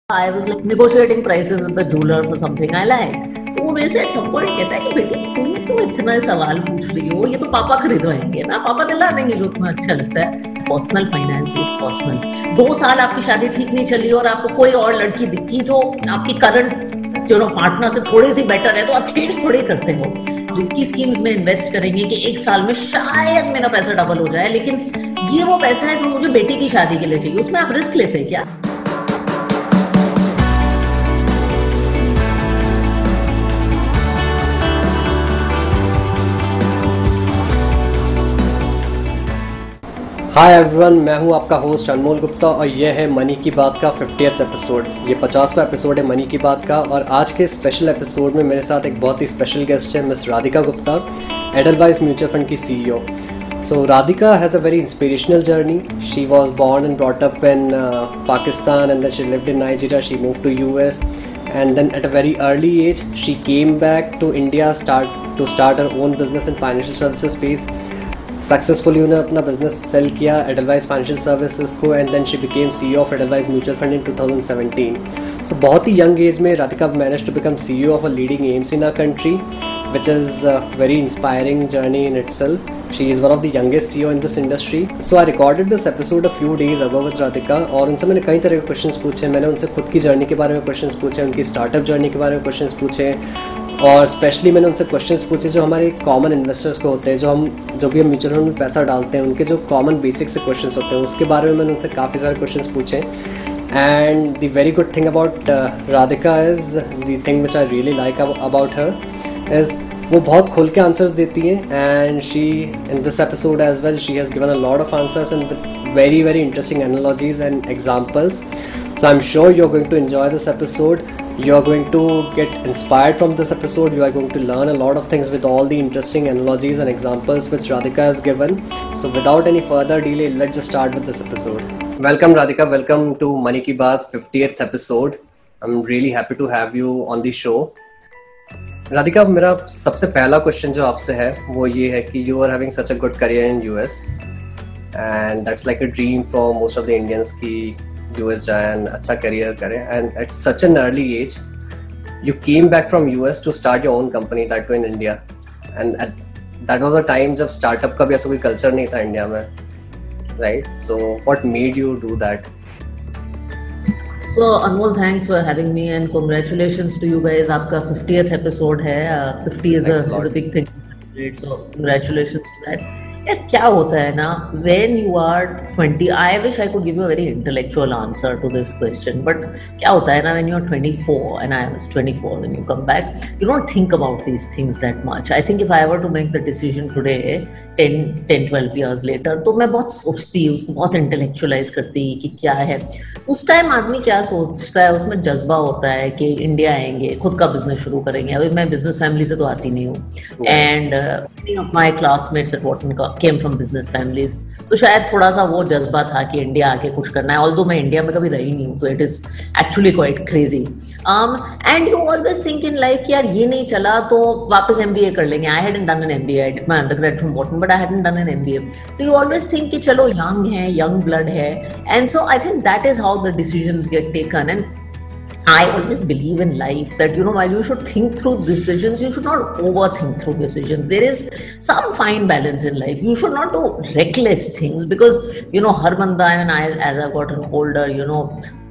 I was like negotiating prices with the jeweler for something I like. तो वो मेरे से at some point कहता है कि बेटी तुम क्यों इतना सवाल पूछ रही हो, ये तो पापा खरीदवाएंगे ना, पापा दिला देंगे जो तुम्हें अच्छा लगता है. Personal finance is personal. 2 साल आपकी शादी ठीक नहीं चली और आपको कोई और लड़की दिखी जो आपकी करंट जो पार्टनर से थोड़ी सी बेटर है, तो आप चेंज थोड़ी करते हो. रिस्की स्कीम्स में इन्वेस्ट करेंगे कि 1 साल में शायद मेरा पैसा डबल हो जाए, लेकिन ये वो पैसा है जो मुझे बेटी की शादी के लिए चाहिए, उसमें आप रिस्क लेते हैं क्या? हाय एवरीवन, मैं हूं आपका होस्ट अनमोल गुप्ता और यह है मनी की बात का 50th एपिसोड. ये 50वां एपिसोड है मनी की बात का और आज के स्पेशल एपिसोड में मेरे साथ एक बहुत ही स्पेशल गेस्ट है miss Radhika Gupta, Edelweiss mutual fund की CEO. So Radhika has a very inspirational journey. She was born and brought up in Pakistan, and then she lived in Nigeria. She moved to US, and then at a very early age she came back to India to start her own business in financial services space. Successfully उन्होंने अपना business sell किया Edelweiss financial services को, and then she became CEO of Edelweiss mutual fund in 2017. So बहुत ही young age में Radhika manage to become CEO of a leading AMC in our country, which is a very inspiring journey in itself. She is one of the youngest CEO in this industry. So I recorded this episode a few days ago with Radhika और उनसे मैंने कई तरह के questions पूछे. मैंने उनसे खुद की जर्नी के बारे में क्वेश्चंस पूछे, उनकी स्टार्टअप जर्नी के बारे में क्वेश्चंस पूछे, और स्पेशली मैंने उनसे क्वेश्चंस पूछे जो हमारे कॉमन इन्वेस्टर्स को होते हैं, जो भी हम म्यूचुअल फंड में पैसा डालते हैं, उनके जो कॉमन बेसिक से क्वेश्चंस होते हैं उसके बारे में मैंने उनसे काफ़ी सारे क्वेश्चंस पूछे. And the very good thing about Radhika is the thing which I really like about her is वो बहुत खोल के आंसर्स देती हैं. And she in this episode as well she has given a lot of answers and with very very interesting analogies and examples. So I'm sure you're going to enjoy this episode. You're going to get inspired from this episode. You are going to learn a lot of things with all the interesting analogies and examples which Radhika has given. So without any further delay, let's just start with this episode. Welcome Radhika, welcome to Money Ki Baat 50th episode. I'm really happy to have you on the show. Radhika, मेरा सबसे पहला question जो आपसे है वो ये है कि you are having such a good career in US and that's like a dream for most of the Indians कि US जाए and अच्छा करियर करें, and at such an early age you came back from US to start your own company, that too in India, and at that was a time जब startup का भी ऐसा कोई culture नहीं था इंडिया में, right? So what made you do that? So Anmol, thanks for having me and congratulations to you guys. आपका 50th episode है. 50 is a big thing, so congratulations to that. यार क्या होता है ना, when you are 20, I wish I could give you a very intellectual answer to this question, but क्या होता है ना, when you are 24 and I was 24 when you come back, you don't think about these things that much. I think if I were to make the decision today 10-12 years later, तो मैं बहुत सोचती, उसको बहुत इंटेलेक्चुअलाइज करती कि क्या है उस टाइम आदमी क्या सोचता है. उसमें जज्बा होता है कि इंडिया आएंगे, खुद का बिजनेस शुरू करेंगे. अभी मैं बिजनेस फैमिली से तो आती नहीं हूँ, and my classmates at Wharton came from business families, तो शायद थोड़ा सा वो जज्बा था कि इंडिया आके कुछ करना है. ऑल्दो मैं इंडिया में कभी रही नहीं हूँ, तो it is actually quite crazy. And you always think in life कि यार ये नहीं चला तो वापस MBA कर लेंगे. I hadn't done an MBA, I did my undergrad from Wharton, but I hadn't done an MBA. So you always think कि चलो young है, young blood है, and so I think that is how the decisions get taken. And I always believe in life that, you know, while you should think through decisions, you should not overthink through decisions. There is some fine balance in life. You should not do reckless things because, you know, हर बंदा, and as I've gotten older, you know,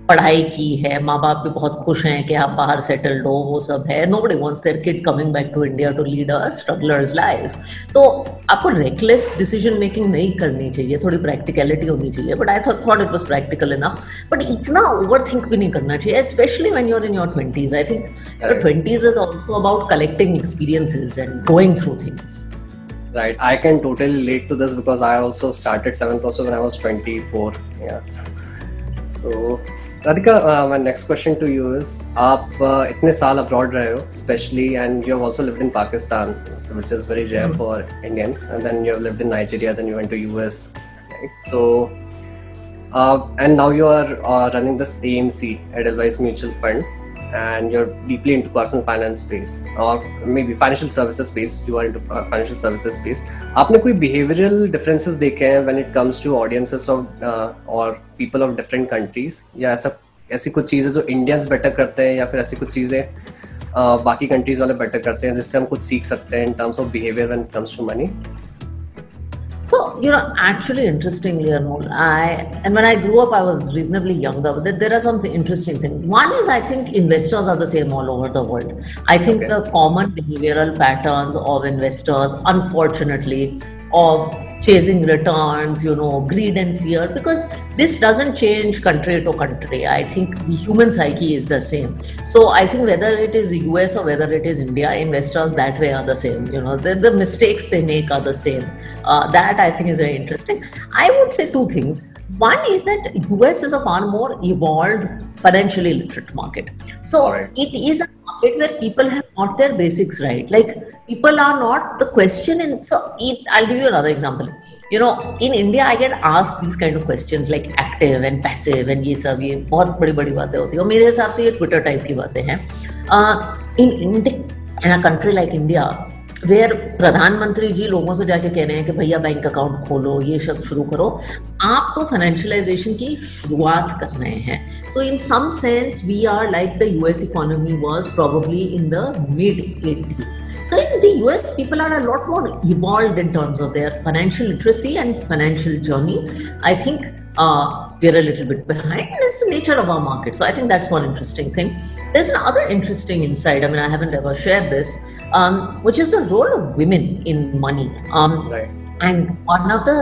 पढ़ाई की है, माँ बाप भी बहुत खुश हैं कि आप बाहर सेटल्ड हो, वो सब है. Nobody wants their kid coming back to India to lead a struggler's life. तो आपको reckless decision making नहीं करनी चाहिए, थोड़ी practicality होनी चाहिए. But I thought it was practical enough. But इतना overthink भी नहीं करना चाहिए, especially when you're in your 20s. I think your 20s is also about collecting experiences and going through things. Right, I can totally relate to this because I also started 7 Plus when I was 24. Yeah. So Radhika, my next question to you is, आप इतने साल abroad रहे हो, especially, and you have also lived in Pakistan, which is very rare for Indians, and then you have lived in Nigeria, then you went to US, right? So, and now you are running this AMC, Edelweiss Mutual Fund, and you're deeply into personal finance space or maybe financial services space. You are into financial services space. आपने कोई behavioral differences देखे हैं when it comes to audiences of or people of different countries, या ऐसा ऐसी कुछ चीजें जो इंडियंस बेटर करते हैं या फिर ऐसी कुछ चीजें बाकी कंट्रीज वाले बेटर करते हैं जिससे हम कुछ सीख सकते हैं in terms of behaviour when it comes to money? So, actually, interestingly, Anmol, and when I grew up, I was reasonably younger, but there are some interesting things. One is, I think investors are the same all over the world. I think the common behavioral patterns of investors, unfortunately, of chasing returns, greed and fear, because this doesn't change country to country. I think the human psyche is the same. So I think whether it is US or whether it is India, investors that way are the same. The mistakes they make are the same. That I think is very interesting. I would say two things. One is that US is a far more evolved, financially literate market. So it is a market where people have got their basics right. Like people are not the question in. So I'll give you another example. In India, I get asked these kind of questions like active and passive and ये सब ये बहुत बड़ी बातें होती हैं और मेरे हिसाब से ये ट्विटर टाइप की बातें हैं. In India, in a country like India, where प्रधानमंत्री जी लोगों से जाके कह रहे हैं कि भैया बैंक अकाउंट खोलो, ये सब शुरू करो, आप तो फाइनेंशियलाइजेशन की शुरुआत कर रहे हैं. तो in some sense we are like the US economy was probably in the mid 80s. So in the US, people are a lot more evolved in terms of their financial literacy and financial journey. I think we're a little bit behind. It's the nature of our market. So I think that's one interesting thing. There's another interesting insight. I mean, I haven't ever shared this, which is the role of women in money. Right. And one of the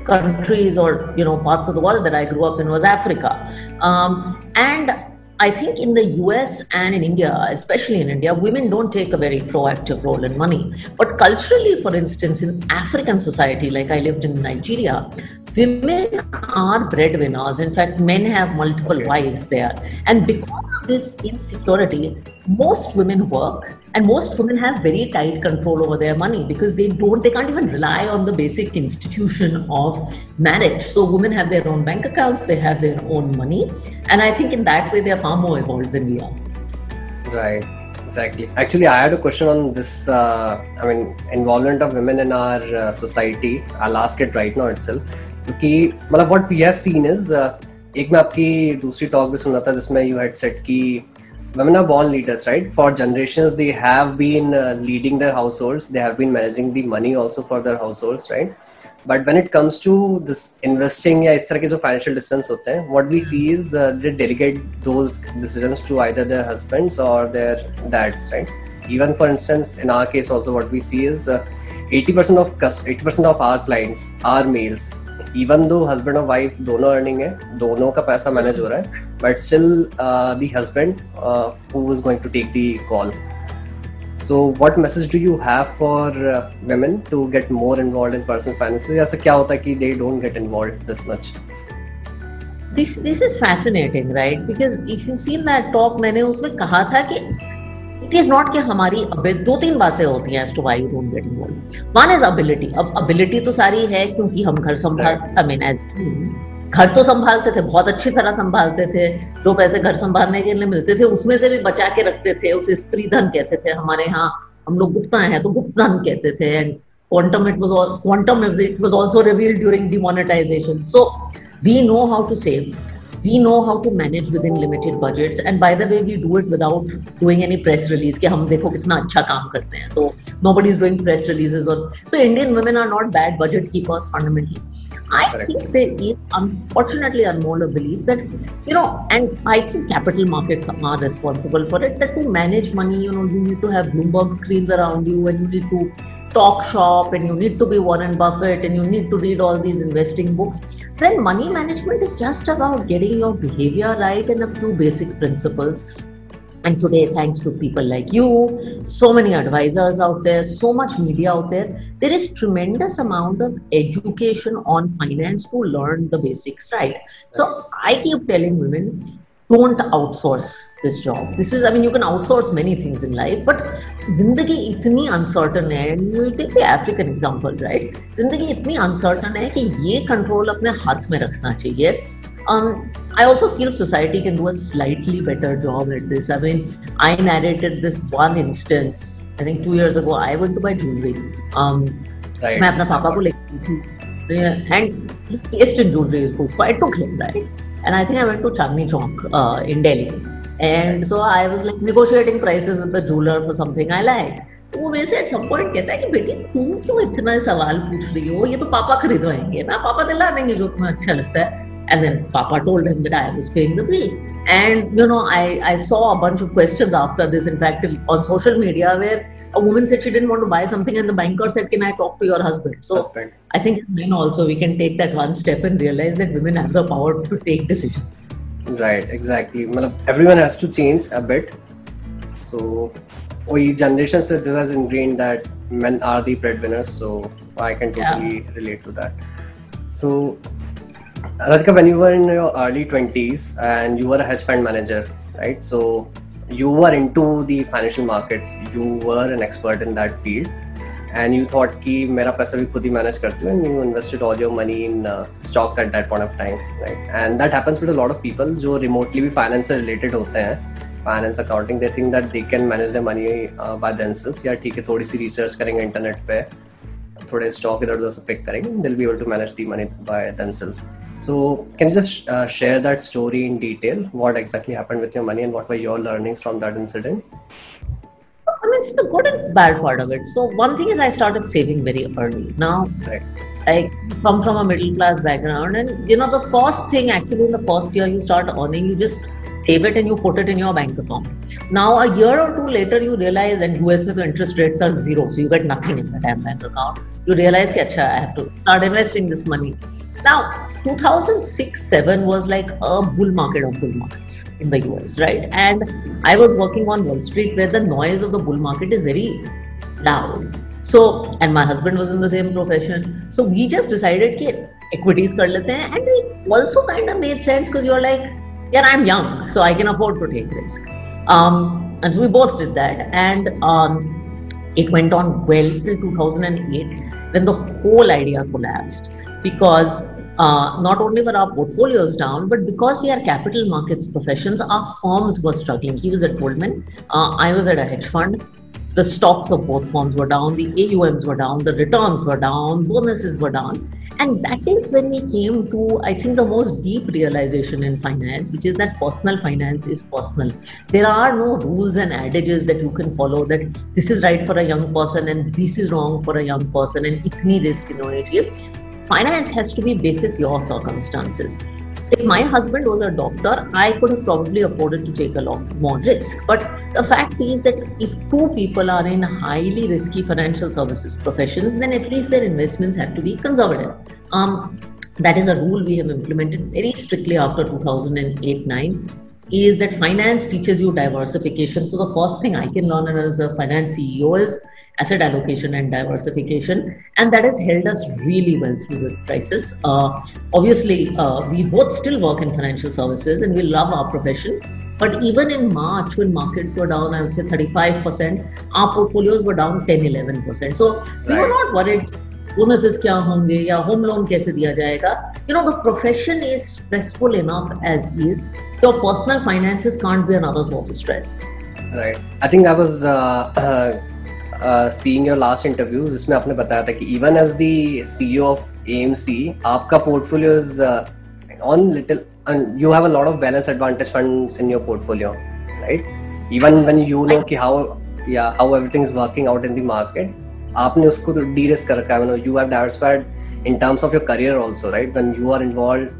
countries or parts of the world that I grew up in was Africa. And I think in the US and in India, especially in India, women don't take a very proactive role in money. But culturally, for instance, in African society, like I lived in Nigeria, women are breadwinners. In fact, men have multiple wives there. And because of this insecurity, most women work and most women have very tight control over their money because they can't even rely on the basic institution of marriage. So women have their own bank accounts, they have their own money. And I think in that way, they are far more evolved than we are. Right. Exactly. Actually, I had a question on this. Involvement of women in our society. I'll ask it right now itself. क्योंकि मतलब what we have seen is एक मैं आपकी दूसरी talk भी सुन रहा था जिसमें you had said कि women are born leaders, right? For generations, they have been leading their households. They have been managing the money also for their households, right? But when it comes to this investing या इस तरह के जो financial decisions होते हैं, what we see is they delegate those decisions to either their husbands or their dads, right? Even for instance, in our case also, what we see is 80% of our clients are males. Even though husband और wife दोनों earning है, दोनों का पैसा manage हो रहा है, but still the husband who is going to take the call. So what message do you have for women to get more involved in personal finances? ऐसा क्या होता है कि they don't get involved this much? This is fascinating, right? Because if you've seen that talk, मैंने उसमें कहा था कि it is not कि हमारी दो तीन बातें होती हैं as to why you don't get involved. One is ability. अब ability तो सारी है क्योंकि हम घर घर तो संभालते थे, बहुत अच्छी तरह संभालते थे. जो पैसे घर संभालने के लिए मिलते थे उसमें से भी बचा के रखते थे. उसे स्त्री धन कहते थे. हमारे यहाँ हम लोग गुप्ता हैं तो गुप्त धन कहते थे. And quantum it was also revealed during demonetization. So we know how to save. We know how to manage within limited budgets, and by the way, we do it without doing any press release. कि हम देखो कितना अच्छा काम करते हैं. तो nobody is doing press releases or so. Indian women are not bad budget keepers fundamentally. I think there is unfortunately Anmol a belief that and I think capital markets are responsible for it. That to manage money, you need to have Bloomberg screens around you, and you need to talk shop, and you need to be Warren Buffett, and you need to read all these investing books. Then money management is just about getting your behavior right and a few basic principles. And today, thanks to people like you, so many advisors out there, so much media out there, there is tremendous amount of education on finance to learn the basics, right? So I keep telling women, don't outsource this job. This is, you can outsource many things in life, but zindagi itni uncertain hai. And you take the African example, right? Zindagi itni uncertain hai कि ये control अपने हाथ में रखना चाहिए. I also feel society can do a slightly better job at this. I narrated this one instance. I think 2 years ago, I went to buy jewelry. Right. मैं अपने पापा को लेकर गई थी, and his taste in jewelry is good, so I took him, right? and I think I went to Chandni Chowk in Delhi. And so I was like negotiating prices with the jeweler for something I liked. तो वो मेरे से at some point कहता है कि बेटी तुम क्यों इतना सवाल पूछ रही हो, ये तो पापा खरीदवाएंगे ना, पापा दिला देंगे जो तुम्हें अच्छा लगता है. And then Papa told him that I was paying the bill. And you know, I saw a bunch of questions after this. In fact, on social media, where a woman said she didn't want to buy something, and the banker said, "Can I talk to your husband?" So I think men also we can take that one step and realize that women have the power to take decisions. Right, exactly. Everyone has to change a bit. So, we generation says this has ingrained that men are the breadwinners. So I can totally relate to that. So. Radhika, when you were in your early 20s and you were a hedge fund manager, right? So you were into the financial markets, you were an expert in that field, and you thought कि मेरा पैसा भी खुद ही manage करती हूँ, and you invested all your money in stocks at that point of time, right? And that happens with a lot of people जो remotely भी finance से related होते हैं, finance accounting, they think that they can manage their money by themselves. या ठीक है थोड़ी सी research करेंगे internet पे, थोड़े stock इधर उधर से pick करेंगे, they'll be able to manage the money by themselves. So, can you just share that story in detail? What exactly happened with your money and what were your learnings from that incident? I mean, it's the good and bad part of it. So, one thing is I started saving very early. Now, I come from a middle class background, and you know, the first thing actually in the first year you start earning, you just save it and you put it in your bank account. Now, a year or two later, you realize, and US with the interest rates are zero, so you get nothing in the damn bank account. You realize, I have to start investing this money. Now, 2006-07 was like a bull market of bull markets in the US, right? And I was working on Wall Street where the noise of the bull market is very loud. So, and my husband was in the same profession. So we just decided that equities kar lete hain. And it also kind of made sense because you're like, yeah, I'm young, so I can afford to take risk. And so we both did that. And it went on well till 2008 when the whole idea collapsed. Because not only were our portfolios down, but because we are capital markets professions, our firms were struggling. He was at Goldman, I was at a hedge fund. The stocks of both firms were down, the AUMs were down, the returns were down, bonuses were down. And that is when we came to, I think, the most deep realization in finance, which is that personal finance is personal. There are no rules and adages that you can follow that this is right for a young person and this is wrong for a young person and itni risk in nahi. Finance has to be basis your circumstances. If my husband was a doctor, I could have probably afforded to take a lot more risk. But the fact is that if two people are in highly risky financial services professions, then at least their investments have to be conservative. That is a rule we have implemented very strictly after 2008-09. Is that finance teaches you diversification. So the first thing I can learn as a finance CEO is asset allocation and diversification, and that has held us really well through this crisis. Obviously, we both still work in financial services and we love our profession, but even in March when markets were down, I would say 35%, our portfolios were down 10-11%. So we were not worried bonuses kya honge ya home loan kaise diya jayega. You know, the profession is stressful enough as is. Your personal finances can't be another source of stress. Right. I think I was seeing your last interviews, जिसमें आपने बताया था कि even as the CEO of AMC, आपका portfolio is on little, and you have a lot of balance advantage funds in your portfolio, right? Even when you know कि how everything is working out in the market, आपने उसको तो de-risk कर रखा है. You know, you have diversified in terms of your career also, right? When you are involved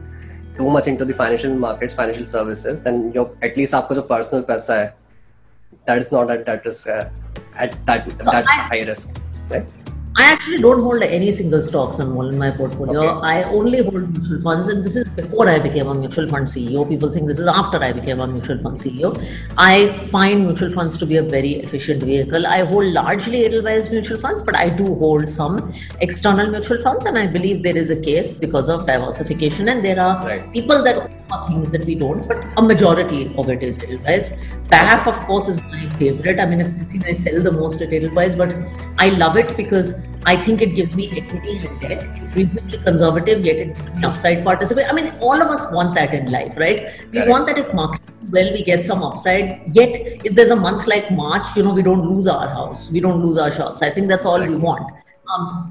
too much into the financial markets, financial services, then at least आपका जो personal पैसा है, that is not at that risk. At that high risk, right? I actually don't hold any single stocks in my portfolio. Okay. I only hold mutual funds, and this is before I became a mutual fund CEO. People think this is after I became a mutual fund CEO. I find mutual funds to be a very efficient vehicle. I hold largely Edelweiss mutual funds, but I do hold some external mutual funds, and I believe there is a case because of diversification, and there are people that offer things that we don't, but a majority of it is Edelweiss. BAF, of course, is my favorite. I mean, it's the thing I sell the most at Edelweiss, but I love it because I think it gives me equity and debt. It's reasonably conservative, yet it gives me upside participation. I mean, all of us want that in life, right? We want that if market well, we get some upside. Yet, if there's a month like March, you know, we don't lose our house, we don't lose our shots. I think that's all we want.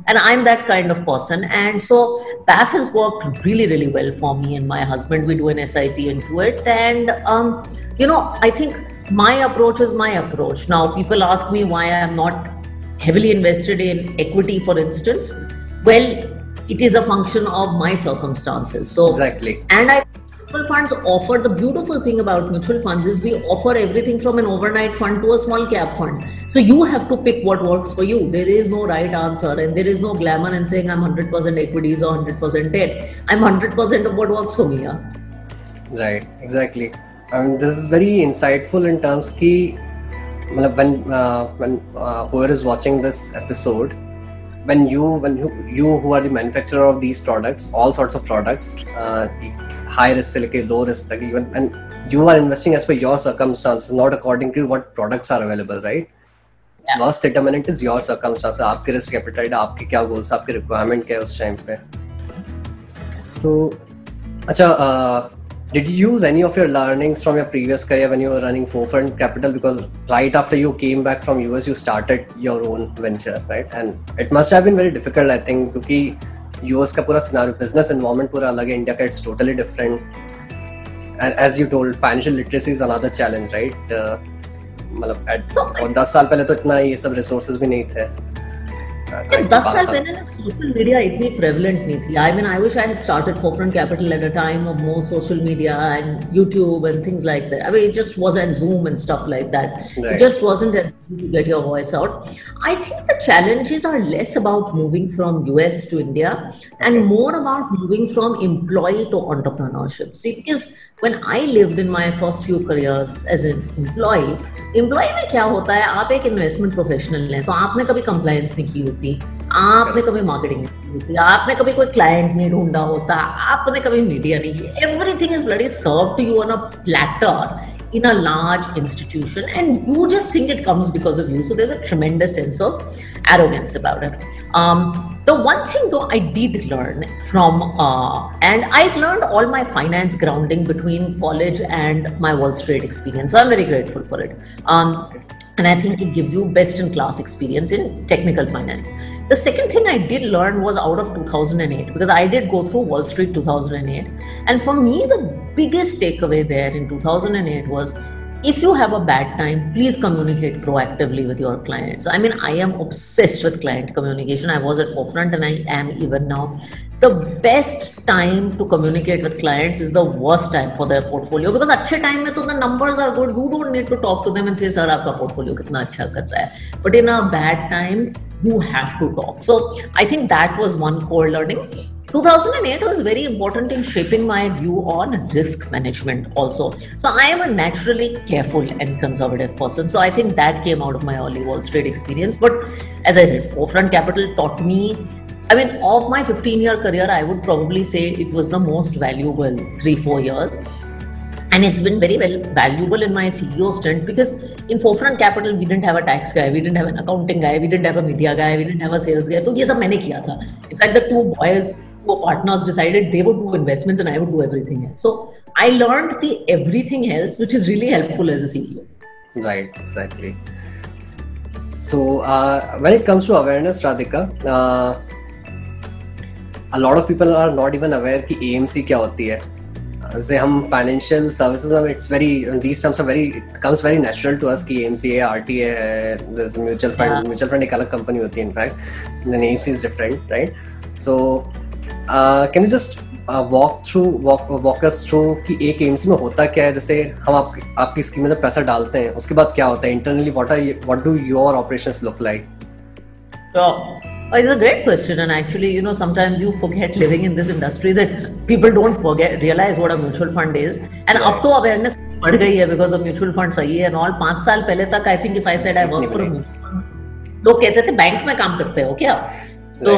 And I'm that kind of person. And so PAF has worked really, really well for me and my husband. We do an SIP into it. And, I think my approach is my approach. Now, people ask me why I'm not heavily invested in equity, for instance. Well, it is a function of my circumstances. So, exactly. And mutual funds offer, the beautiful thing about mutual funds is we offer everything from an overnight fund to a small cap fund. So you have to pick what works for you. There is no right answer, and there is no glamour in saying I'm 100% equities or 100% debt. I'm 100% of what works for me. Yeah? Right, exactly. This is very insightful in terms ki when whoever is watching this episode, when you who are the manufacturer of these products, all sorts of products, high risk से लेके low risk तक, even, and you are investing as per your circumstances, not according to what products are available, right? Yeah. First determinant is your circumstances, आपके risk appetite, आपके क्या goals, आपके requirement क्या है उस time पे. So, अच्छा, did you use any of your learnings from your previous career when you were running Forefront Capital? Because right after you came back from US, you started your own venture, right? And it must have been very difficult, I think, because US का पूरा scenario, business environment पूरा अलग है, India का it's totally different. And as you told, financial literacy is another challenge, right? मतलब 10 साल पहले तो इतना ये सब resources भी नहीं थे. 10 साल पहले ना सोशल मीडिया इतनी प्रेवलेंट नहीं थी. I mean, I wish I had started Forefront Capital at a time of more social media and YouTube and things like that. I mean, it just wasn't Zoom and stuff like that. Right. It just wasn't as easy to get your voice out. I think the challenges are less about moving from US to India and more about moving from employee to entrepreneurship. See, because when I lived in my first few careers as an employee में क्या होता है, आप एक investment professional हैं, तो आपने कभी कंप्लायंस नहीं की होती, आपने कभी मार्केटिंग नहीं की होती, आपने कभी कोई क्लाइंट नहीं ढूंढा होता, आपने कभी मीडिया नहीं की. Everything is bloody served to you on a platter in a large institution, and you just think it comes because of you. So there's a tremendous sense of arrogance about it. The one thing though I did learn from, and I've learned all my finance grounding between college and my Wall Street experience. So I'm very grateful for it. And I think it gives you best in class experience in technical finance. The second thing I did learn was out of 2008, because I did go through Wall Street 2008. And for me, the biggest takeaway there in 2008 was, if you have a bad time, please communicate proactively with your clients. I mean, I am obsessed with client communication. I was at Forefront and I am even now. The best time to communicate with clients is the worst time for their portfolio, because अच्छे time में तो the numbers are good. You don't need to talk to them and say, sir, आपका portfolio कितना अच्छा कर रहा है. But in a bad time, you have to talk. So I think that was one core learning. 2008 was very important in shaping my view on risk management also. So I am a naturally careful and conservative person. So I think that came out of my early Wall Street experience. But as I said, Forefront Capital taught me, I mean, of my 15-year career, I would probably say it was the most valuable 3-4 years. And it's been very valuable in my CEO stint, because in Forefront Capital, we didn't have a tax guy, we didn't have an accounting guy, we didn't have a media guy, we didn't have a sales guy. So ये सब मैंने किया था. In fact, the two boys who were partners decided they would do investments and I would do everything else. So I learned the everything else, which is really helpful as a CEO. Right, exactly. So when it comes to awareness, Radhika, a lot of people are not even aware कि AMC क्या होती है. जैसे हम financial services में it's very, these terms are very, comes very natural to us कि AMC है, RTA है, दिस म्यूचुअल फंड एक अलग कंपनी होती है in fact, then AMC is different, right? So can you just walk us through कि एक AMC में होता क्या है? जैसे हम आपकी स्कीम में जब पैसा डालते हैं उसके बाद क्या होता है internally, what do your operations look like? It's a great question, and actually, sometimes you forget living in this industry that people don't realize what a mutual fund is. And अब तो awareness बढ़ गई है because of mutual fund सही है and all. 5 साल पहले तक I think if I said I work for a mutual fund, लोग कहते थे बैंक में काम करते हो क्या? So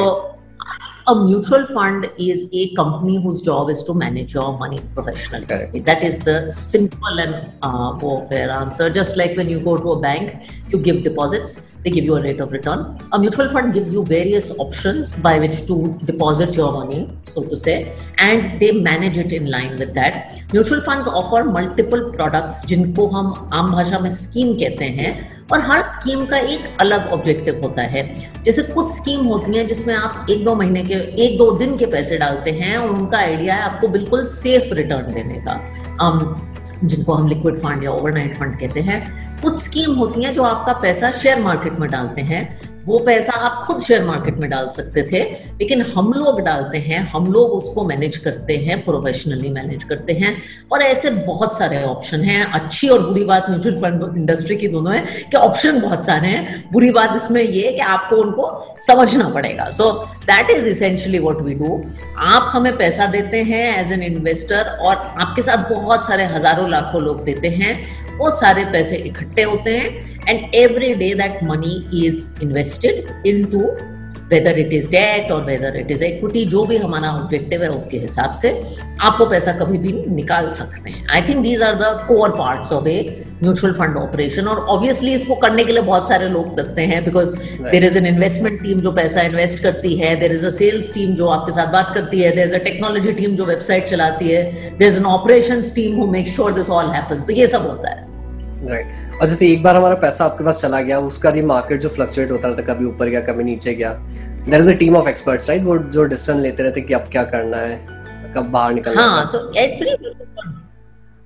a mutual fund is a company whose job is to manage your money professionally. Correct. That is the simple and fair answer. Just like when you go to a bank, you give deposits. they give you a rate of return. A mutual fund gives you various options by which to deposit your money, so to say, and they manage it in line with that. Mutual funds offer multiple products जिनको हम आम भाषा में scheme कहते हैं, और हर scheme का एक अलग ऑब्जेक्टिव होता है. जैसे कुछ स्कीम होती हैं जिसमें आप 1-2 महीने के 1-2 दिन के पैसे डालते हैं और उनका आइडिया है आपको बिल्कुल सेफ रिटर्न देने का, जिनको हम लिक्विड फंड या ओवरनाइट फंड कहते हैं. कुछ स्कीम होती हैं जो आपका पैसा शेयर मार्केट में डालते हैं. वो पैसा आप खुद शेयर मार्केट में डाल सकते थे, लेकिन हम लोग डालते हैं, हम लोग उसको मैनेज करते हैं, प्रोफेशनली मैनेज करते हैं. और ऐसे बहुत सारे ऑप्शन हैं. अच्छी और बुरी बात म्यूचुअल फंड इंडस्ट्री की दोनों है कि ऑप्शन बहुत सारे हैं. बुरी बात इसमें ये है कि आपको उनको समझना पड़ेगा. So that is essentially what we do. आप हमें पैसा देते हैं एज एन इन्वेस्टर, और आपके साथ बहुत सारे हजारों लाखों लोग देते हैं. वो सारे पैसे इकट्ठे होते हैं, and every day that money is invested into, whether it is debt or whether it is equity, जो भी हमारा ऑब्जेक्टिव है उसके हिसाब से आप वो पैसा कभी भी निकाल सकते हैं. I think these are the core parts of a mutual fund operation. और ऑब्वियसली इसको करने के लिए बहुत सारे लोग लगते हैं, because there is an investment team जो पैसा इन्वेस्ट करती है, there is a sales team जो आपके साथ बात करती है, there is a technology team जो वेबसाइट चलाती है, there is an operations team who make sure this all happens. तो ये सब होता है. राइट. और जैसे एक बार हमारा पैसा आपके पास चला गया, उसका भी मार्केट जो फ्लक्चुएट होता रहता है, कभी ऊपर गया कभी नीचे गया, there is a team of experts, right, वो जो डिसीजन लेते रहते हैं कि अब क्या करना है, कब बाहर निकलना है. हाँ, so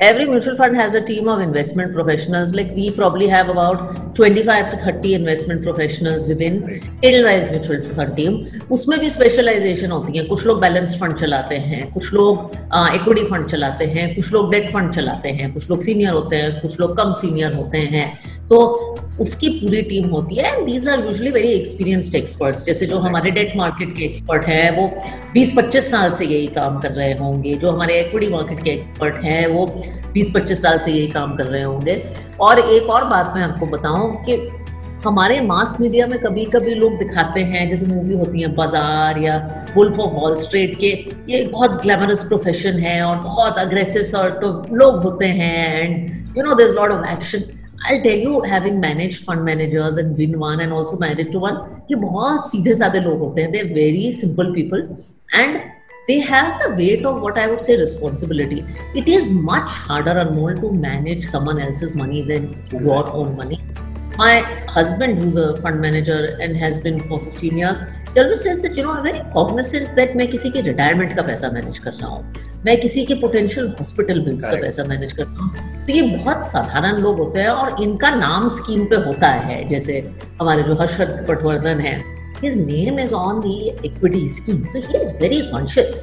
every mutual fund has a team of investment professionals. Like we probably have about 25 to 30 investment professionals within Edelweiss mutual fund team. उसमें भी स्पेशलाइजेशन होती है. कुछ लोग बैलेंस फंड चलाते हैं, कुछ लोग इक्विटी फंड चलाते हैं, कुछ लोग डेट फंड चलाते हैं, कुछ लोग सीनियर होते हैं, कुछ लोग कम सीनियर होते हैं. तो उसकी पूरी टीम होती है. And these are usually very experienced experts. जैसे जो हमारे डेट मार्केट के एक्सपर्ट हैं वो 20-25 साल से यही काम कर रहे होंगे. जो हमारे इक्विटी मार्केट के एक्सपर्ट हैं वो 20-25 साल से यही काम कर रहे होंगे. और एक और बात मैं आपको बताऊं कि हमारे मास मीडिया में कभी कभी लोग दिखाते हैं, जैसे मूवी होती है बाजार या वुल्फ ऑफ वॉल स्ट्रीट, के ये एक बहुत ग्लैमरस प्रोफेशन है और बहुत अग्रेसिव सॉर्ट ऑफ लोग होते हैं, and you know there is lot of action. I'll tell you, having managed fund managers and been one and also married to one, ये बहुत सीधे साधे लोग होते हैं. They're very simple people and they have the weight of what I would say responsibility. It is much harder and more to manage someone else's money than your own money. My husband, who's a fund manager and has been for 15 years, he always says that, you know, I'm very cognizant that मैं किसी के retirement का पैसा manage कर रहा हूँ, मैं किसी के पोटेंशियल हॉस्पिटल बिल्स का पैसा मैनेज कर रहा हूँ. तो ये बहुत साधारण लोग होते हैं और इनका नाम स्कीम पे होता है. जैसे हमारे जो हर्षद पटवर्धन है, his name is on the equity scheme, so he is very conscious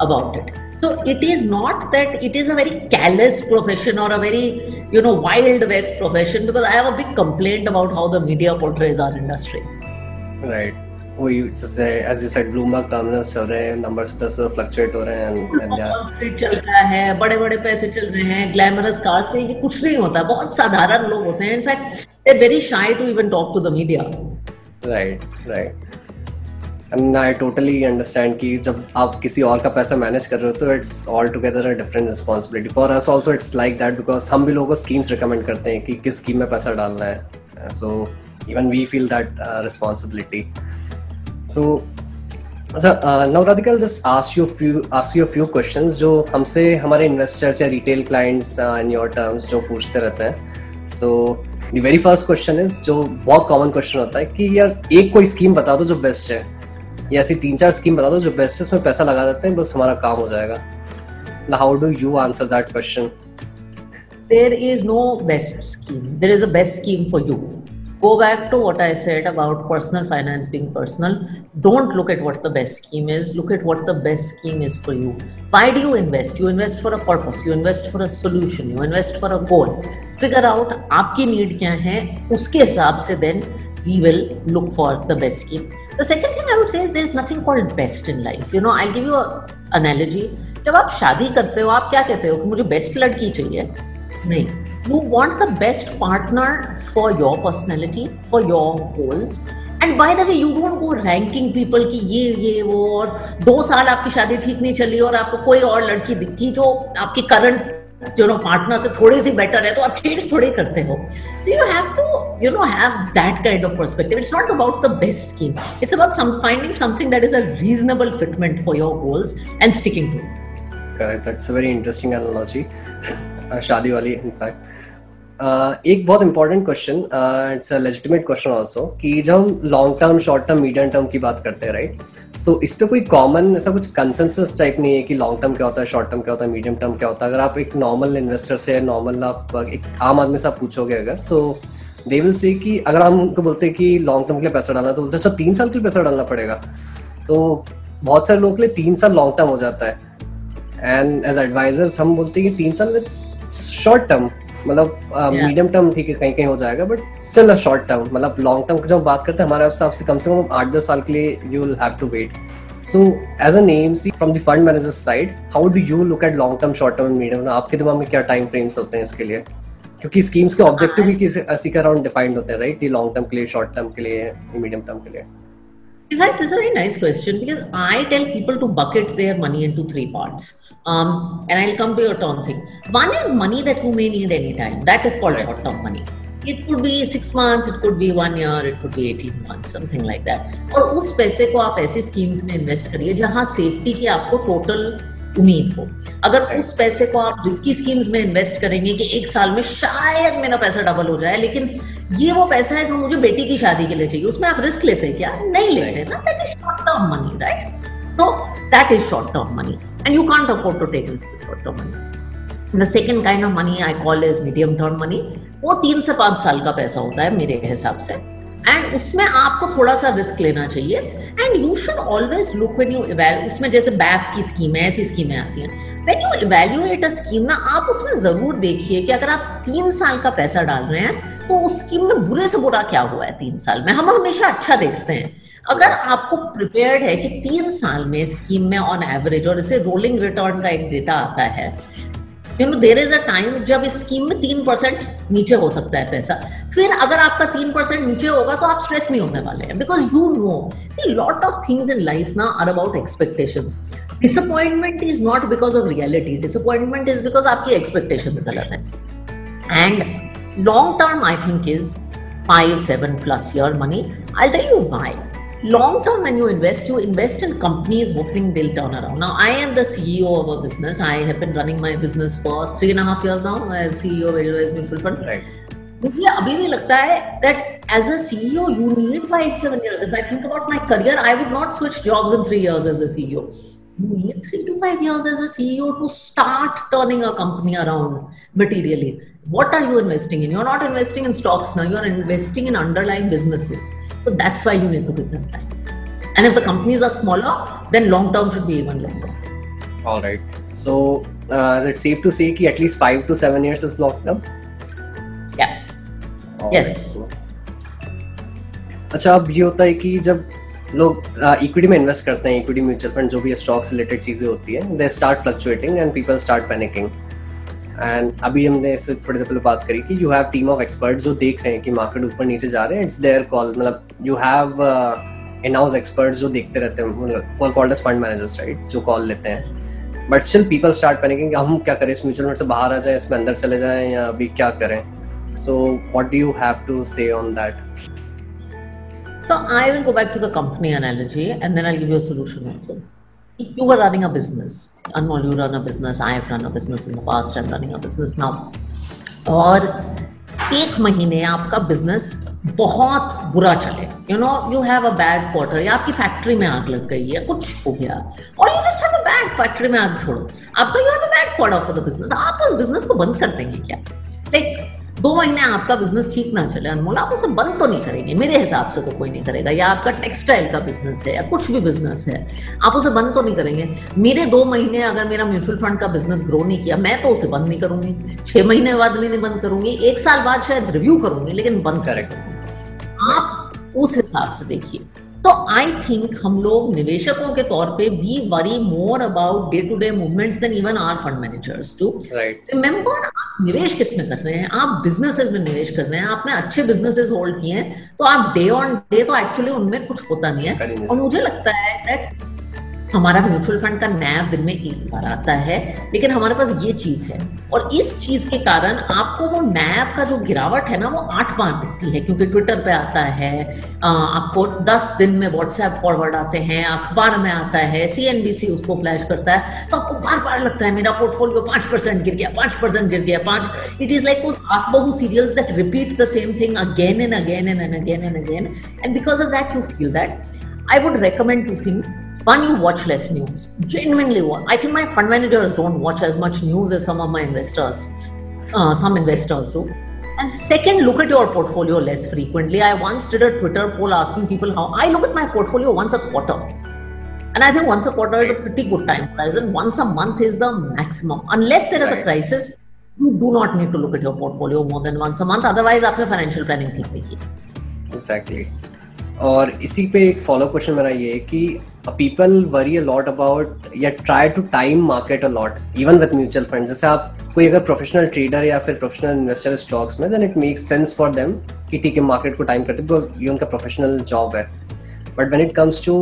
about it. So it is not that it is a very callous profession or a very, you know, wild west profession, because I have a big complaint about how the media portrays our industry. Right. वही जैसे as you said, Bloomberg terminals चल रहे हैं, numbers इधर से fluctuate हो रहे हैं, चल रहा है, बड़े बड़े पैसे चल रहे हैं, ग्लैमरस कार्स के, ये कुछ नहीं होता. बहुत साधारण लोग होते हैं. In fact they are very shy to even talk to the media. Right. And I totally understand कि जब आप किसी और का पैसा मैनेज कर रहे हो तो it's all together a different responsibility. For us also it's like that, because हम भी लोगों को स्कीम्स रिकमेंड करते हैं कि किस स्कीम में पैसा डालना है. So even we feel that responsibility. So, now Radhika, I'll just ask you a few questions जो हमसे हमारे investors या retail clients in your terms जो पूछते रहते हैं. So, the very first question is, जो बहुत common question होता है कि यार एक कोई स्कीम बता दो जो बेस्ट है, या ऐसी 3-4 स्कीम बता दो जो बेस्ट है, इसमें पैसा लगा देते हैं बस हमारा काम हो जाएगा. Now, how do you answer that question? There is no best scheme. There is a best scheme for you. Go back to what I said about personal finance being personal. Don't look at what the best scheme is. Look at what the best scheme is for you. Why do you invest? You invest for a purpose. You invest for a solution. You invest for a goal. Figure out आपकी need क्या है. उसके हिसाब से then we will look for the best scheme. The second thing I would say is there is nothing called best in life. You know, I'll give you an analogy. जब आप शादी करते हो, आप क्या कहते हो कि मुझे बेस्ट लड़की चाहिए? नहीं. You want the best partner for your personality, for your goals. And by the way, you don't go ranking people कि ये वो, और 2 साल आपकी शादी ठीक नहीं चली और आपको कोई और लड़की दिखी जो आपकी करंट जो पार्टनर से थोड़ी सी बेटर है, तो आप चेंज थोड़े करते हो. So you have to have that kind of perspective. It's not about the best scheme. It's about finding something that is a reasonable fitment for your goals and sticking to it. Correct. That's a very interesting analogy. शादी वाली, in fact. एक बहुत important question, it's a legitimate question also, कि जब हम long term, short term, medium term की बात करते हैं, राइट, तो इस पे कोई कॉमन ऐसा कुछ कंसेंसस टाइप नहीं है कि लॉन्ग टर्म क्या होता है, शॉर्ट टर्म क्या होता है, मीडियम टर्म क्या होता है. अगर आप एक नॉर्मल इन्वेस्टर से, नॉर्मल आप एक आम आदमी से आप पूछोगे अगर, तो दे विल से कि अगर हम उनको बोलते हैं कि लॉन्ग टर्म के लिए पैसा डालना, तो बोलते हैं अच्छा 3 साल के लिए पैसा डालना पड़ेगा. तो बहुत सारे लोगों के लिए 3 साल लॉन्ग टर्म हो जाता है. एंड एज एडवाइजर्स हम बोलते हैं कि 3 साल शॉर्ट टर्म, मतलब मीडियम टर्म ठीक है कहीं कहीं हो जाएगा, but still a short term. मतलब लॉन्ग टर्म की जब बात करते हैं हमारे हिसाब से कम 8-10 साल के लिए you will have to wait. So as a name see from the fund manager side, how do you look at long term, short term and medium? आपके दिमाग में क्या टाइम फ्रेम्स होते हैं इसके लिए? क्योंकि स्कीम्स के ऑब्जेक्टिव भी किसी के अराउंड डिफाइंड होते हैं, राइट? लॉन्ग टर्म के लिए, शॉर्ट टर्म के लिए, मीडियम टर्म के लिए. In fact, this is a very nice question because I tell people to bucket their money into 3 parts. And I'll come to your term thing. One is money that you may need anytime. That is called short-term money. It could be 6 months, it could be 1 year, it could be 18 months, something like that. और उस पैसे को आप ऐसी schemes में invest करिए जहां safety की आपको टोटल उम्मीद हो. अगर उस पैसे को आप रिस्की स्कीम्स में इन्वेस्ट करेंगे कि 1 साल में शायद मेरा पैसा डबल हो जाए, लेकिन ये वो पैसा है जो मुझे बेटी की शादी के लिए चाहिए, उसमें आप रिस्क लेते हैं क्या? नहीं लेते ना. That is short term money, right? So that is short-term money, and you can't afford to take risk with short-term money. The second kind of money I call is medium-term money. वो 3 से 5 साल का पैसा होता है मेरे हिसाब से, and उसमें आपको थोड़ा सा रिस्क लेना चाहिए. And you should always look when you evaluate. उसमें जैसे BAF की स्कीम है, ऐसी स्कीमें आती हैं. When you evaluate a scheme ना, आप उसमें जरूर देखिए कि अगर आप 3 साल का पैसा डाल रहे हैं तो उस स्कीम में बुरे से बुरा क्या हुआ है 3 साल में. हम हमेशा अच्छा देखते हैं. अगर आपको प्रिपेयर्ड है कि 3 साल में स्कीम में ऑन एवरेज, और इसे रोलिंग रिटर्न का एक डेटा आता है, देयर इज अ टाइम जब इस स्कीम में 3% नीचे हो सकता है पैसा. फिर अगर आपका 3% नीचे होगा तो आप स्ट्रेस नहीं होने वाले हैं, because you know see lot of things in life ना are about expectations. Disappointment is not because of reality, disappointment is because आपकी एक्सपेक्टेशंस गलत है. And long term I think is 5-7+ year money. I'll tell you why. Long term, when you invest in companies hoping they'll turn around. Now, I am the CEO of a business. I have been running my business for 3.5 years now as CEO of Edelweiss Mutual Fund. Right. मुझे अभी भी लगता है that as a CEO, you need 5-7 years. If I think about my career, I would not switch jobs in 3 years as a CEO. You need 3 to 5 years as a CEO to start turning a company around materially. What are you investing in? You're not investing in stocks now. You're investing in underlying businesses. So that's why you need to give them time. And if the companies are smaller, then long term should be even longer. All right. So is it safe to say कि at least 5 to 7 years is long term? Yeah. All yes. Right. अच्छा, अब ये होता है कि जब लोग equity में इन्वेस्ट करते हैं, इक्विटी म्यूचुअल फंड जो भी स्टॉक से रिलेटेड चीजें होती है, they start fluctuating and people start panicking. And अभी हमने इससे थोड़ी देर पहले बात करी कि you have team of experts जो देख रहे हैं कि मार्केट ऊपर नीचे जा रहे हैं. इट्स देयर कॉल, मतलब you have in house experts जो देखते रहते हैं, मतलब called as fund managers, right, जो कॉल लेते हैं. But still people start panicking, हम क्या करें, इस म्यूचुअल फंड से बाहर आ जाए, इसमें अंदर चले जाएं, या अभी क्या करें. So what do you have to say on that? So I will go back to the company analogy and then I'll give you a solution also. If you were running a business, Anmol, you run a business, I have run a business in the past, I'm running a business now. और 1 महीने आपका business बहुत बुरा चले, you have a bad quarter, या आपकी factory में आग लग गई है, कुछ हो गया, और you just have a bad factory में आग छोड़ो, आपका you have a bad quarter for the business, आप उस बिजनेस को बंद कर देंगे क्या? Like 2 महीने आपका बिजनेस ठीक ना चले, अनमोल, आप उसे बंद तो नहीं करेंगे, मेरे हिसाब से तो कोई नहीं करेगा. या आपका टेक्सटाइल का बिजनेस है या कुछ भी बिजनेस है, आप उसे बंद तो नहीं करेंगे. मेरे 2 महीने अगर मेरा म्यूचुअल फंड का बिजनेस ग्रो नहीं किया, मैं तो उसे बंद नहीं करूंगी. 6 महीने बाद भी नहीं बंद करूंगी, 1 साल बाद शायद रिव्यू करूंगी, लेकिन बंद करेंगे. आप उस हिसाब से देखिए. तो आई थिंक हम लोग निवेशकों के तौर पे we worry more about day to day movements than even our fund managers too. Remember, आप निवेश किस में कर रहे हैं? आप बिजनेसेस में निवेश कर रहे हैं. आपने अच्छे बिजनेसेस होल्ड किए हैं तो आप डे ऑन डे तो एक्चुअली उनमें कुछ होता नहीं है. और मुझे लगता है दैट हमारा म्यूचुअल फंड का नैव दिन में एक बार आता है, लेकिन हमारे पास ये चीज है और इस चीज के कारण आपको वो नैव का जो गिरावट है ना वो 8 बार दिखती है, क्योंकि ट्विटर पे आता है, आपको 10 दिन में व्हाट्सएप फॉरवर्ड आते हैं, अखबार में आता है, CNBC उसको फ्लैश करता है, तो आपको बार बार लगता है मेरा पोर्टफोलियो 5% गिर गया, 5% गिर गया, 5। It is like those saas bahu serials that repeat the same thing again and again and again and again, and because of that you feel that. I would recommend 2 things. One, you watch less news. Genuinely watch. I think my fund managers don't watch as much news as some of my investors. Some investors do. And second, look at your portfolio less frequently. I once did a Twitter poll asking people how I look at my portfolio once a quarter. And I think once a quarter is a pretty good time horizon. Once a month is the maximum. Unless there is a crisis, you do not need to look at your portfolio more than once a month. Otherwise, आपने financial planning ठीक नहीं की. Exactly. और इसी पे एक follow question मेरा ये है कि people worry a lot about या try to time market a lot even with mutual fund. जैसे आप कोई अगर प्रोफेशनल ट्रेडर या फिर प्रोफेशनल इन्वेस्टर स्टॉक्स में, then it makes sense for them कि ठीक है मार्केट को टाइम करते हैं, ये उनका प्रोफेशनल जॉब है। But when it comes to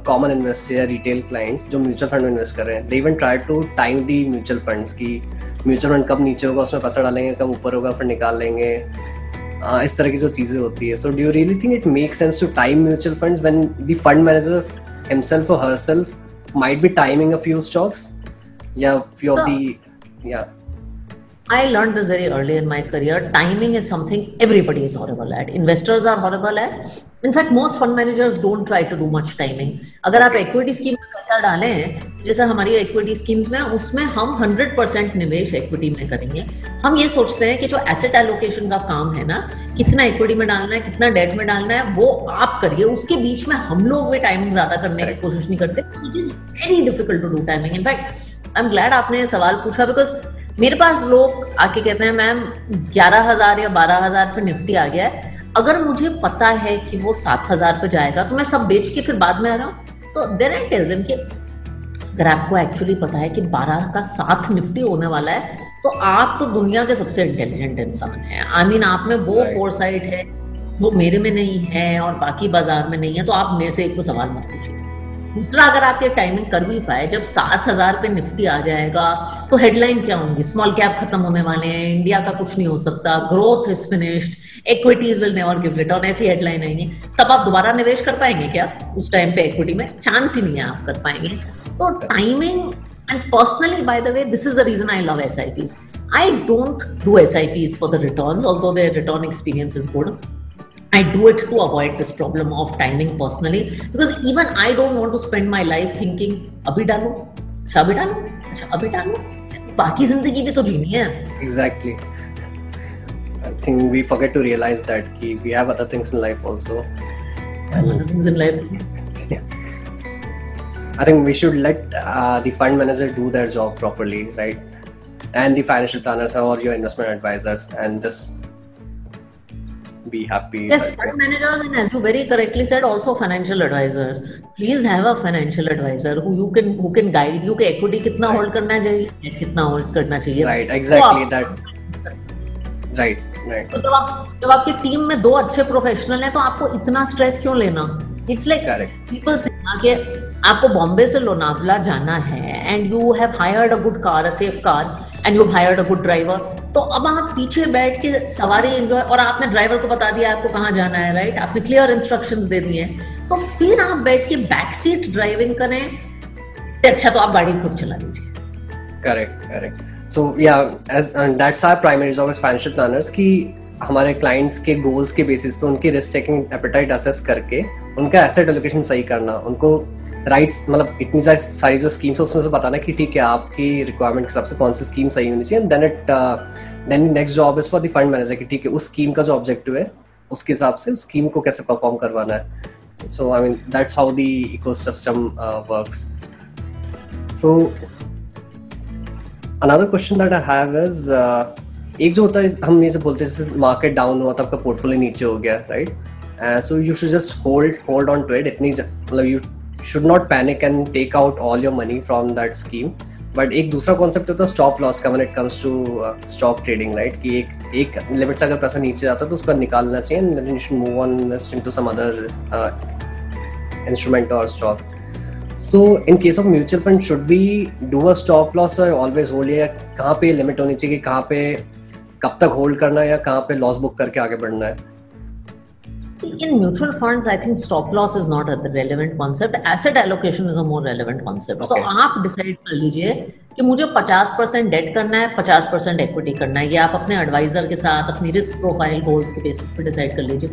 common investor या रिटेल क्लाइंट्स जो म्यूचुअल फंड में इन्वेस्ट कर रहे हैं, they even try to time the mutual funds की म्यूचुअल फंड कब नीचे होगा उसमें पैसा डालेंगे, कब ऊपर होगा फिर निकाल लेंगे, इस तरह की जो चीजें होती है। So do you really think it make sense to time mutual funds when the fund managers himself or herself might be timing a few stocks? I learned this very early in my career. Timing is something everybody is horrible at. Investors are horrible at. In fact, most fund managers don't try to do much timing. अगर आप equity scheme में पैसा डालें, जैसे हमारी equity schemes में, उसमें हम 100% निवेश equity में करेंगे। हम ये सोचते हैं कि जो asset allocation का काम है ना, कितना equity में डालना है, कितना debt में डालना है, वो आप करिए। उसके बीच में हम लोग भी timing ज्यादा करने की कोशिश नहीं करते। It is very difficult to do timing. In fact, I'm glad आपने ये सवाल पूछा, because मेरे पास लोग आके कहते हैं मैम 11,000 या 12,000 पे निफ्टी आ गया है, अगर मुझे पता है कि वो 7,000 पे जाएगा तो मैं सब बेच के फिर बाद में आ रहा हूँ। तो देन आई टेल देम कि अगर आपको एक्चुअली पता है कि 12 का 7 निफ्टी होने वाला है, तो आप तो दुनिया के सबसे इंटेलिजेंट इंसान हैं। आई मीन आप में वो फोरसाइट है, वो मेरे में नहीं है और बाकी बाजार में नहीं है, तो आप मेरे से एक तो सवाल मत पूछिए। दूसरा, अगर आप ये टाइमिंग कर भी पाए, जब 7,000 पे निफ्टी आ जाएगा तो हेडलाइन क्या होंगी? स्मॉल कैप खत्म होने वाले हैं, इंडिया का कुछ नहीं हो सकता, growth is finished, equities will never give return, ऐसी हेडलाइन आएंगी। तब आप दोबारा निवेश कर पाएंगे क्या उस टाइम पे? इक्विटी में चांस ही नहीं है आप कर पाएंगे। तो timing, and personally by the way, this is the reason I love SIPs. I don't do SIPs for the returns, although their return experience is good. I do it to avoid this problem of timing personally, because even I don't want to spend my life thinking अभी डालूं, अच्छा अभी डालूं, अच्छा अभी डालूं, बाकी जिंदगी भी तो जीनी है। Exactly. I think we forget to realize that we have other things in life also. Other things in life. Yeah. I think we should let the fund manager do their job properly, right? And the financial planners or your investment advisors, and just be happy. Yes, fund managers, and as you very correctly said, also financial advisors. Please have a financial advisor who can guide you कि equity कितना hold करना चाहिए, कितना hold करना चाहिए. Right, exactly that. Right. तो जब आपकी टीम में 2 अच्छे प्रोफेशनल हैं, तो आपको इतना स्ट्रेस क्यों लेना? It's like people say कि आपको बॉम्बे से लोनावला जाना है, and you have hired a good car, a safe car, and you've hired a good driver. तो अब आप पीछे बैठ के सवारी एंजॉय, और आपने ड्राइवर को बता दिया आपको कहाँ जाना है, राइट? आपने क्लियर इंस्ट्रक्शंस दे दिए, तो फिर आप बैठ के बैक सीट ड्राइविंग करें, इससे अच्छा तो आप गाड़ी खुद चला लीजिए। Correct. So yeah, that's our primary job as financial planners, कि हमारे क्लाइंट्स के गोल्स के बेसिस पे उनकी रिस्क टेकिंग एपेटाइट असेस करके उनका एसेट एलोकेशन सही करना, उनको राइट्स, मतलब इतनी सारी जो स्कीम्स है उसमें से बताना कि ठीक है आपकी रिक्वायरमेंट के हिसाब से कौन सी स्कीम सही होनी चाहिए। Then next job is for the fund manager कि ठीक है उस स्कीम का जो ऑब्जेक्टिव है उसके हिसाब से उस स्कीम को कैसे परफॉर्म करवाना है। So I mean that's how the ecosystem works. So another question that I have is, एक जो होता है हम ये से बोलते हैं जैसे मार्केट डाउन हुआ तो आपका पोर्टफोलियो नीचे हो गया, right? So you should just hold on to it. इतनी मतलब you should not panic and take out all your money from that scheme. But एक दूसरा कॉन्सेप्ट होता है स्टॉप लॉस का when it comes to stock trading, right? कि एक limit से अगर पैसा नीचे जाता है तो उसको निकालना चाहिए, and then you should move on invest into some other instrument or stock. So in case of mutual fund, should we do a stop loss or always hold, या कहाँ पे लिमिट होनी चाहिए कि कहाँ पे कब तक होल्ड करना है या कहाँ पे लॉस बुक करके आगे बढ़ना है? In mutual funds, I think stop loss is not a relevant concept. Asset allocation is a more relevant concept. So आप decide कर लीजिए कि मुझे 50% डेट करना है, 50% इक्विटी करना है. ये आप अपने एडवाइजर के साथ अपनी रिस्क प्रोफाइल गोल्स के बेसिस पे डिसाइड कर लीजिए.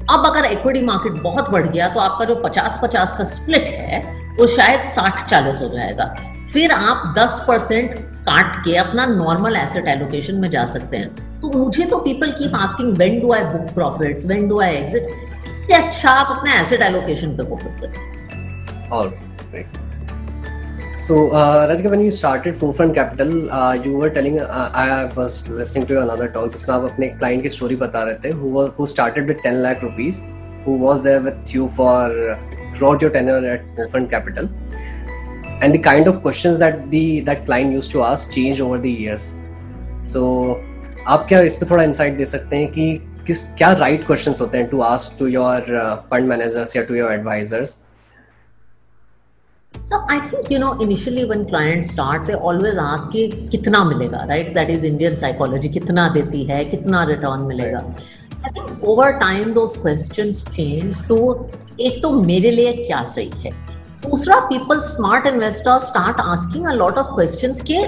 अब अगर इक्विटी मार्केट बहुत बढ़ गया तो आपका जो 50-50 का स्प्लिट है वो शायद 60-40 हो जाएगा. फिर आप 10% काट के अपना नॉर्मल एसेट एलोकेशन में जा सकते हैं. तो मुझे तो people keep asking when do I book profits, when do I exit. इससे अच्छा आप अपने एसेट एलोकेशन पे फोकस करें. Alright. So Radhika, when you started Forefront Capital, you were telling, I was listening to another talk जिसमें आप अपने client की story बता रहे थे, who started with 10 lakh rupees, who was there with you for throughout your tenure at Forefront Capital, and the kind of questions that that client used to ask changed over the years. So आप क्या इस पे थोड़ा insight दे सकते हैं कि क्या right questions होते हैं to ask to your fund managers या to your advisors? So I think, initially when clients start, they always ask कि कितना मिलेगा, right? That is Indian psychology. कितना देती है, कितना return मिलेगा. I think over time those questions change to एक तो मेरे लिए क्या सही है. दूसरा, people smart investors start asking a lot of questions के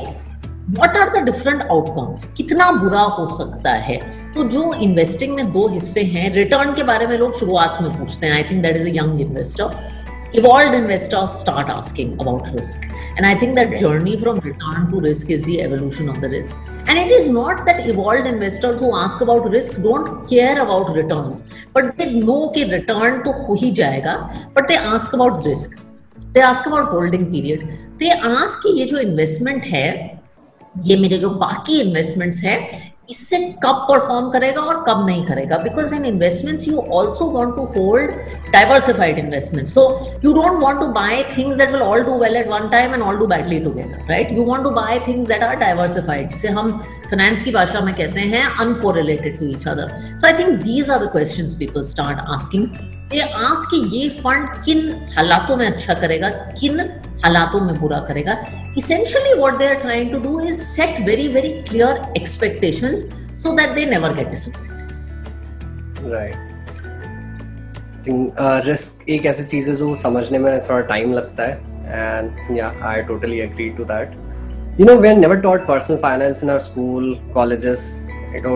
what are the different outcomes? कितना बुरा हो सकता है. तो जो investing में दो हिस्से हैं, return के बारे में लोग शुरुआत में पूछते हैं. I think that is a young investor. Evolved investors start asking about risk, and I think that journey from return to risk is the evolution of the risk. And it is not that evolved investors who ask about risk don't care about returns, but they know कि return तो हो ही जाएगा, but they ask about risk. They ask about holding period. They ask कि ये जो investment है, ये मेरे जो बाकी investments है, इससे कब परफॉर्म करेगा और कब नहीं करेगा. Because in investments you also want to hold diversified investment. So you don't want to buy things that will all do well at one time and all do badly together, right? You want to buy things that are diversified. से हम finance की भाषा में कहते हैं uncorrelated to each other. So I think these are the questions people start asking. They ask कि ये fund किन हालातों में अच्छा करेगा, किन हालातों में बुरा करेगा. Essentially what they are trying to do is set very, very clear expectations so that they never get disappointed. Right. I think risk एक ऐसी चीज़ है जो समझने में थोड़ा टाइम लगता है, and yeah, I totally agree to that. We are never taught personal finance in our school, colleges. It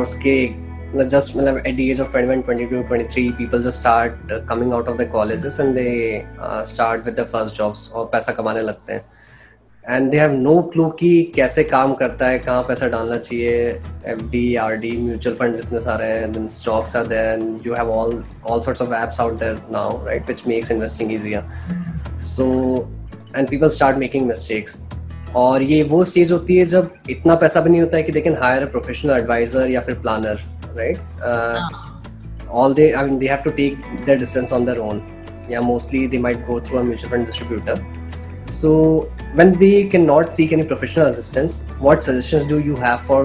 was just at the age of 21, 22, 23, people just start coming out of the colleges and they start with their first jobs और पैसा कमाने लगते हैं. And they have no clue कि कैसे काम करता है, कहाँ पैसा डालना चाहिए. FD, RD, mutual funds इतने सारे हैं, then stocks are there, and you have all sorts of apps out there now, right, which makes investing easier. So, and people start making mistakes. और ये वो स्टेज होती है जब इतना पैसा भी नहीं होता है कि they can hire a professional advisor या फिर planner, right? They have to take their decisions on their own. Yeah, mostly they might go through a mutual fund distributor. So when they cannot seek any professional assistance, what suggestions do you have for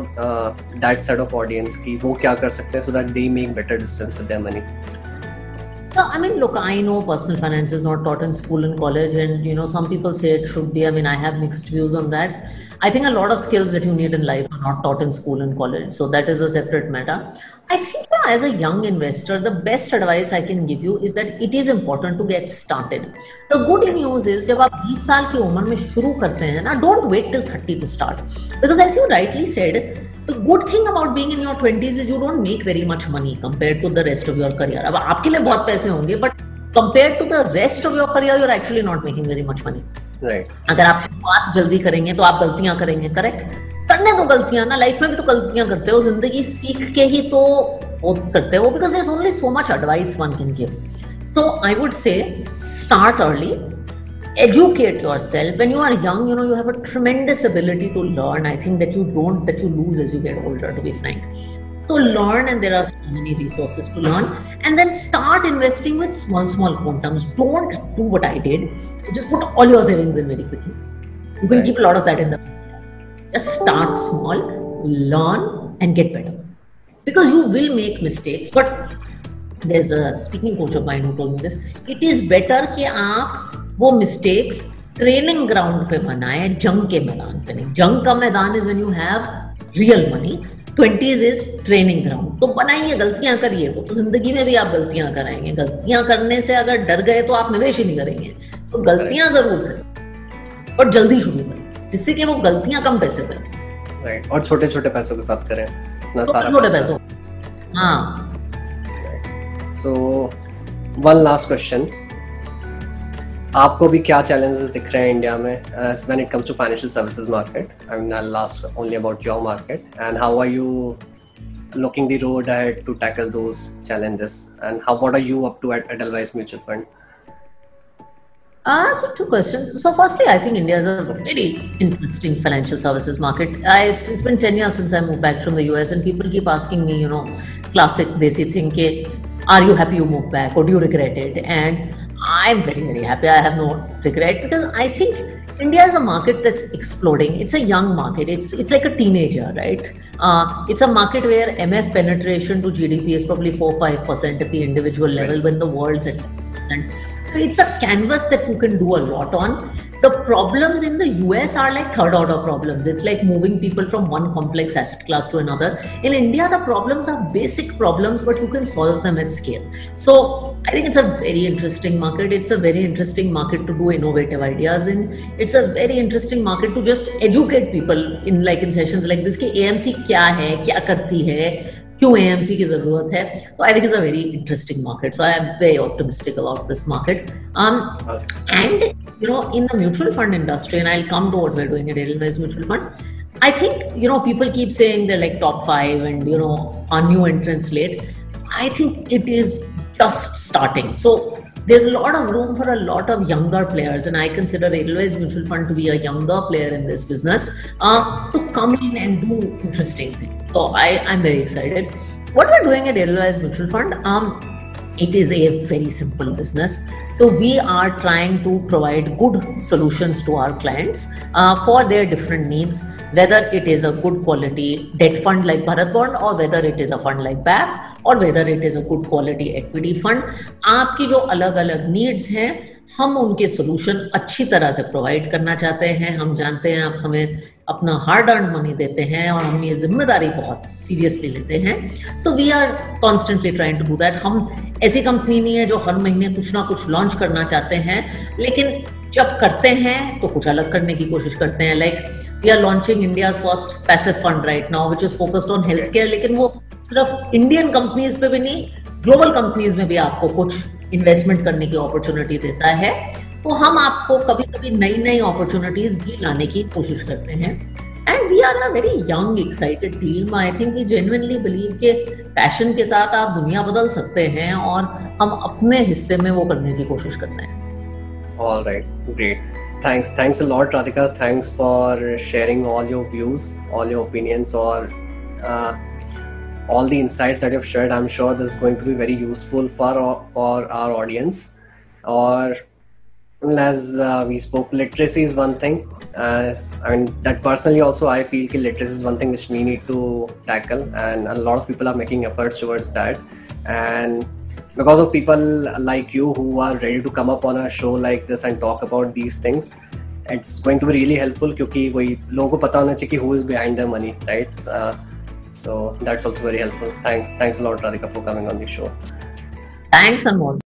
that set of audience कि वो क्या कर सकते हैं so that they make better decisions with their money? So, I mean, look, I know personal finance is not taught in school and college, and some people say it should be. I mean, I have mixed views on that. I think a lot of skills that you need in life are not taught in school and college, so that is a separate matter. I think as a young investor, the best advice I can give you is that it is important to get started. The good news is जब आप 20 साल की उम्र में शुरू करते हैं ना, don't wait till 30 to start, because as you rightly said, the good thing about being in your 20s is you don't make very much money compared to the rest of your career. अब आपके लिए बहुत पैसे होंगे, but compared to the rest of your career, you're actually not making very much money. Right. अगर आप शुरुआत जल्दी करेंगे तो आप गलतियां करेंगे, करेक्ट? करने दो गलतियां ना, लाइफ में भी तो गलतियां करते हो, जिंदगी सीख के ही तो करते हो, because there's only so much advice one can give. So I would say start early. Educate yourself. When you are young, you have a tremendous ability to learn. I think that you lose as you get older, to be frank. So learn, and there are so many resources to learn. And then start investing with small quantums. Don't do what I did. Just put all your savings in very quickly. You can keep a lot of that in the. Just start small, learn, and get better. Because you will make mistakes, but there's a speaking coach of mine who told me this. It is better कि आप वो mistakes training ground पे बनाए, जंग के मैदान पे नहीं। जंग का मैदान is when you have real money, 20s is training ground. तो बनाइए, गलतियां करिए, वो तो जिंदगी में भी आप गलतियां कराएंगे। गलतियां करने से अगर डर गए तो आप निवेश ही नहीं करेंगे। तो गलतियां जरूर करें और जल्दी शुरू करें, जिससे कि वो गलतियां कम पैसे करें। राइट, और छोटे छोटे पैसों के साथ करें ना, सारा छोटे पैसों। हाँ। सो वन लास्ट क्वेश्चन, आपको भी क्या चैलेंजेस दिख रहे हैं इंडिया में when it comes to financial services market? I mean I last only about your market and how are you looking the road ahead to tackle those challenges, and what are you up to at Edelweiss Mutual Fund? So 2 questions. So firstly, I think India is a very interesting financial services market. It's been 10 years since I moved back from the US, and people keep asking me, classic desi thing, are you happy you moved back or do you regret it? And I'm very, very happy. I have no regret, because I think India is a market that's exploding. It's a young market. It's like a teenager, right? It's a market where MF penetration to GDP is probably 4-5% at the individual level, when the world's at 10%. So it's a canvas that you can do a lot on. The problems in the US are like third order problems. It's like moving people from one complex asset class to another. In India, the problems are basic problems, but you can solve them at scale. So I think it's a very interesting market. It's a very interesting market to do innovative ideas in. It's a very interesting market to just educate people in sessions like this कि AMC क्या है, क्या करती है, क्यों AMC की जरूरत है. So I think it's a very interesting market. So I am very optimistic about this market. And in the mutual fund industry, and I'll come to what we're doing at Edelweiss Mutual Fund. I think people keep saying they're like top 5 and are new entrants late. I think it is just starting. So there's a lot of room for a lot of younger players, and I consider Edelweiss Mutual Fund to be a younger player in this business to come in and do interesting things. So I'm very excited. What we're doing at Edelweiss Mutual Fund, it is a very simple business. So we are trying to provide good solutions to our clients for their different needs, whether it is a good quality debt fund like Bharat Bond, or whether it is a fund like BAF, or whether it is a good quality equity fund. आपकी जो अलग अलग needs हैं, हम उनके solution अच्छी तरह से provide करना चाहते हैं. हम जानते हैं आप हमें अपना हार्ड अर्न मनी देते हैं, और हम ये जिम्मेदारी बहुत सीरियसली लेते हैं. So we are constantly trying to do that. हम ऐसी कंपनी नहीं है जो हर महीने कुछ ना कुछ लॉन्च करना चाहते हैं, लेकिन जब करते हैं तो कुछ अलग करने की कोशिश करते हैं. Like we are launching India's first passive fund right now, which is focused on health care. लेकिन वो सिर्फ इंडियन कंपनीज पे भी नहीं, ग्लोबल कंपनीज में भी आपको कुछ इन्वेस्टमेंट करने की अपॉर्चुनिटी देता है. तो हम आपको कभी कभी नई नई अपॉर्चुनिटीज भी लाने की कोशिश करते हैं. And we are a very young excited team. I think we genuinely believe के पैशन के साथ आप दुनिया बदल सकते हैं, और हम अपने हिस्से में वो करने की कोशिश करते हैं. All right, great. Thanks a lot, Radhika. Thanks for sharing all your views, all your opinions, or all the insights that you've shared. I'm sure this is going to be very useful for our audience. Or as we spoke, literacy is one thing. I mean, that personally also I feel that literacy is one thing which we need to tackle, and a lot of people are making efforts towards that. And because of people like you who are ready to come up on a show like this and talk about these things, it's going to be really helpful, क्योंकि वही लोगों को पता होना चाहिए कि who is behind the money, right? So that's also very helpful. Thanks a lot, Radhika, for coming on the show. Thanks, Anmol.